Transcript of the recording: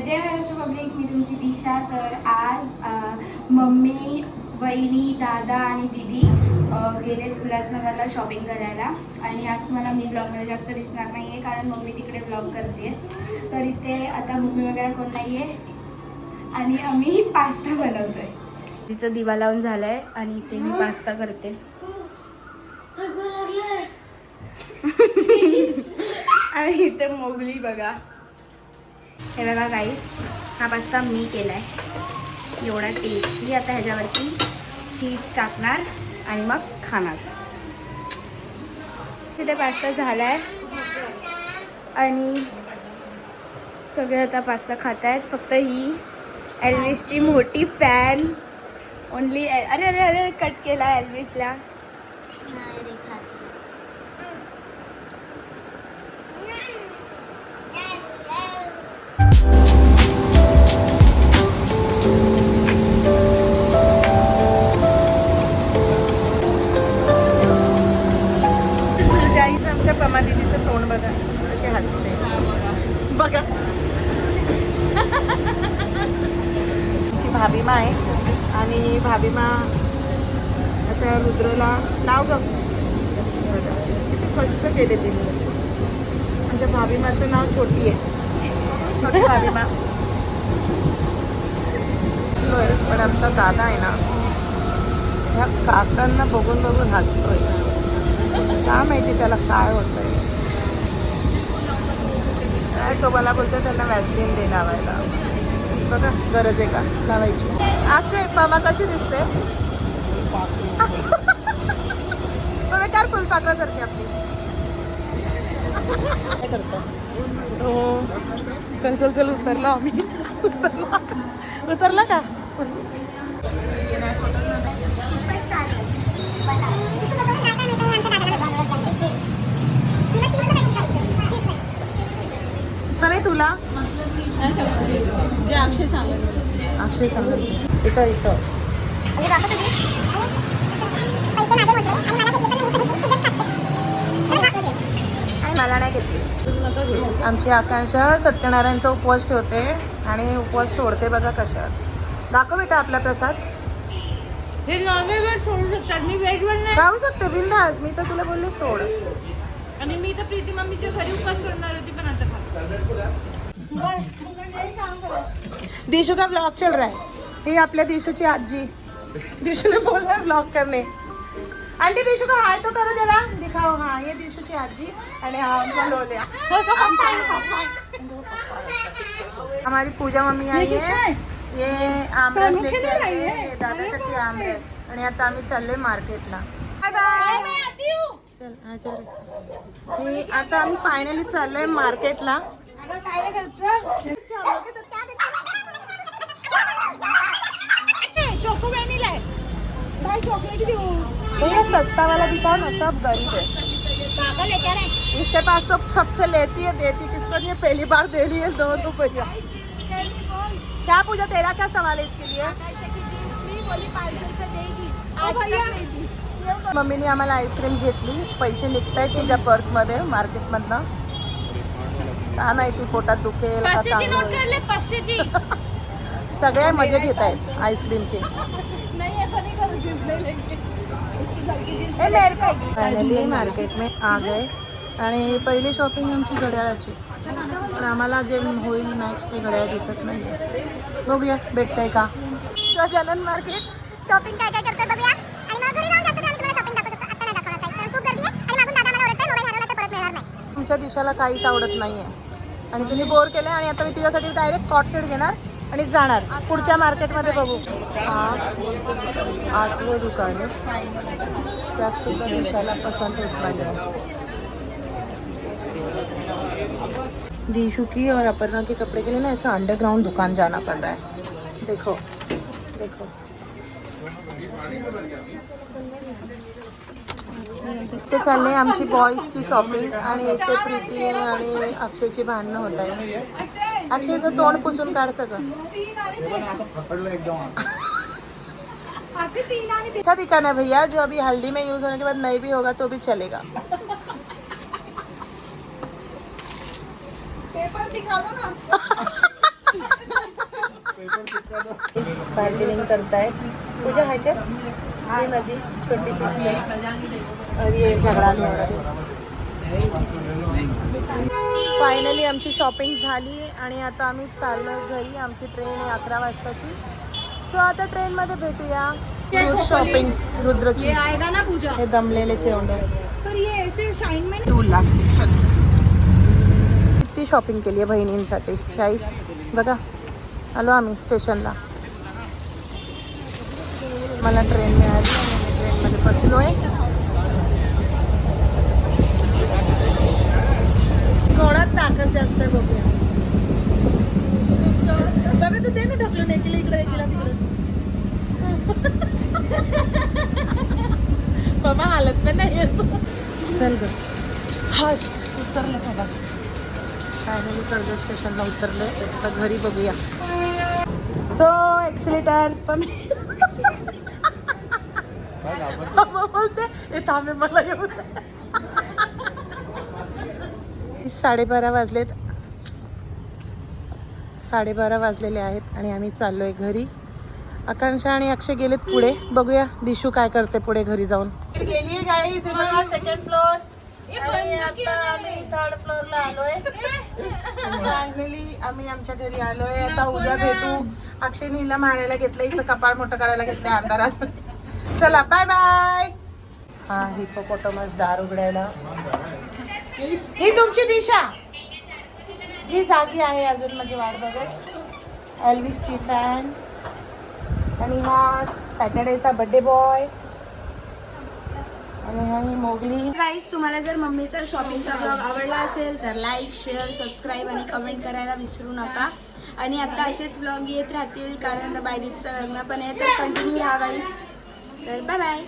जय Maharashtra public, मी तुमची दिशा. तर आज मम्मी, वहिनी, दादा आणि दीदी गेले उल्हासनगरला शॉपिंग करायला. आणि आज तुम्हाला मी ब्लॉगमध्ये जास्त दिसणार नाही आहे, कारण मम्मी तिकडे ब्लॉग करते. तर इथे आता मम्मी वगैरे कोण नाही आहे आणि आम्ही पास्ता बनवतो आहे. तिचं दिवा लावून झाला आहे आणि इथे मी पास्ता करते. आणि इथे मोगली बघा. हे बघा गाईस, हा पास्ता मी केला आहे, एवढा टेस्टी. आता ह्याच्यावरती चीज टाकणार आणि मग खाणार. तिथे पास्ता झाला आहे आणि सगळे आता पास्ता खात आहेत. फक्त ही एल्विसची मोठी फॅन ओनली. अरे अरे अरे कट केला एल्विसला. आमच्या पमा दीदीचं तोंड बघा, कसे हसते बघा. आमची भाभीमा आहे आणि ही भाभीमा अशा रुद्रला नाव ग बघा किती कष्ट केले तिने. आमच्या भाभीमाचं नाव छोटी आहे, छोटी भाभीमा. पण आमचा दादा आहे ना, ह्या काकांना बघून बघून हसतोय. काय माहिती त्याला काय होतंय. काय तो मला बोलतो त्यांना वॅसलीन दे लावायला. बघा गरज आहे का लावायची. अक्षय मामा कशी दिसते बघा, चार फुलपाखरासारखी आपली. काय करतो हो. चल चल चल उतरला आम्ही. उतरला का. नाही तुला जे अक्षय सांगत. अक्षय सांगत इथं इथं मला नाही घेतली. आमची आकांक्षा सत्यनारायणचा उपवास ठेवते आणि उपवास सोडते बघा कशा. दाखव बेटा आपला प्रसाद. हे नॉनव्हेज सोडू शकतात, मी व्हेजवर नाही राहू शकते बिंदास. मी तर तुला बोलले सोड. आणि मी तर प्रीती मम्मीच्या घरी उपवास सोडणार होती, पण आता दिशू का ब्लॉग चल रहा है. हे आपल्या दिशूची आजी. दिशूने बोला ब्लॉग करने. आंटी दिशू का हाय तो करो जरा, दिखाओ. हाँ ये दिशूची आजी आणि हा आमचा लोल्या. हमारी पूजा मम्मी आई है. ये आमरस लेके आई है, दादासाठी आमरस. आणि आता आम्ही चाललोय मार्केटला. Bye bye. चल हा चल. हे आता आम्ही फायनली चाललोय मार्केटला. काय चोको व्हॅनिला आहे. भाई चॉकलेट देऊ. भैया सस्ता वाला दिखाओ ना, सब गरीब है. पागल है क्या रे. इसके पास तो सबसे लेती है देती किसको नहीं है. पहली बार दे रही है 2 रुपया. क्या पूजा तेरा क्या सवाल है इसके लिए. मम्मीने आम्हाला आईस्क्रीम घेतली. पैसे निघत आहेत तिच्या पर्समध्ये मार्केटमधनं. काय माहिती पोटात दुखेल का पाचशेची नोट काय. काढले, 500ची. सगळे मजे घेत आहेत आईस्क्रीमचे. नाही असं नाही करू फायनली मार्केट में आ गए आणि पहिली शॉपिंग आमची घड्याळाची. पण आम्हाला जे होईल मॅच ते घड्याळ दिसत नाही. बघूया भेटतंय का. गजानन मार्केट शॉपिंग काय काय करतात बघूया आणि मग घरी जाऊन जातो. आम्ही तुम्हाला शॉपिंग दाखवतो. आता नाही दाखवणार काही, कारण खूप गर्दी आहे आणि मागून दादा मला ओरडतोय मोबाईल हरवला तर परत मिळणार नाही. तुमच्या दिशाला काहीच आवडत नाही आहे आणि तिने बोर केलं. आणि आता मी तिच्यासाठी डायरेक्ट कॉट सेट घेणार आणि जाणार पुढच्या मार्केटमध्ये. बघू 8वें दुकान आहे, त्यात सुद्धा दिशाला पसंत होत नाही आहे. दिशू की और अपर्णा के कपड़े के लिए ना ऐसा अंडरग्राउंड दुकान जाना पड़ रहा है. देखो देखो ते चालले आमची बॉईजची शॉपिंग. आणि इथे प्रीती आणि अक्षयची भांडणं होत आहे. अक्षयचं तोंड पुसून काढ सगळं. अच्छा दिखाना भैया, जो अभी हल्दी में यूज होने के बाद नहीं भी होगा तो भी चलेगा. पेपर दिखा दो ना. बार्गेनिंग करतायत. पूजा आहे का? ही माझी छोटी सिस्टर. आणि ये झगडा फायनली आमची शॉपिंग झाली आणि आता आम्ही चाललो घरी. आमची ट्रेन आहे 11 वाजताची. सो आता ट्रेनमध्ये भेटूया. शॉपिंग रुद्रची आएगा ना पूजा. हे दमलेले तेवढे. पर ये ऐसे शाइन में टूलला स्टेशन किती शॉपिंग केली आहे बहिणींसाठी गाईस. बघा आलो आम्ही स्टेशनला. मला ट्रेन मिळाली आणि मी ट्रेनमध्ये बसलोय. थोडाच ताकद जास्त आहे बघूया. बाबा तू दे ना ढकलून एकीला इकडे एकीला तिकडे. बाबा हालत पण नाही येतो. चल ग हश उतरले बाबा. फायनली कर्जत स्टेशनला उतरले. आता घरी बघूया. सो एक्सिलेटर पण बोलते हे थांबे मला येऊ दे. 12:30 वाजलेत. 12:30 वाजलेले आहेत आणि आम्ही चाललोय घरी. आकांक्षा आणि अक्षय गेलेत पुढे. बघूया दिशू काय करते पुढे घरी जाऊन. गेली गाईस बघा सेकंड फ्लोअर. आणि आता आम्ही 3rd फ्लोअरला आलोय. फायनली आम्ही आमच्या घरी आलोय. आता उद्या भेटू. अक्षय नीला मारायला घेतलं. हिचं कपाळ मोठं करायला घेतलंय अंधारात. चला बाय बाय. हा हिपोपोटामस दार उघडायला. ही तुमची दिशा जी जागी आहे अजून माझी वाट बघत. एल्विसची फॅन. आणि हा सॅटर्डेचा बर्थडे बॉय. आणि हा ही मोगली. गाईस तुम्हाला जर मम्मीचा शॉपिंगचा ब्लॉग आवडला असेल तर लाईक शेअर सबस्क्राईब आणि कमेंट करायला विसरू नका. आणि आता असेच ब्लॉग येत राहतील कारण आता बायडीचं लग्न पण आहे. तर कंटिन्यू या गाईस. तर बाय बाय.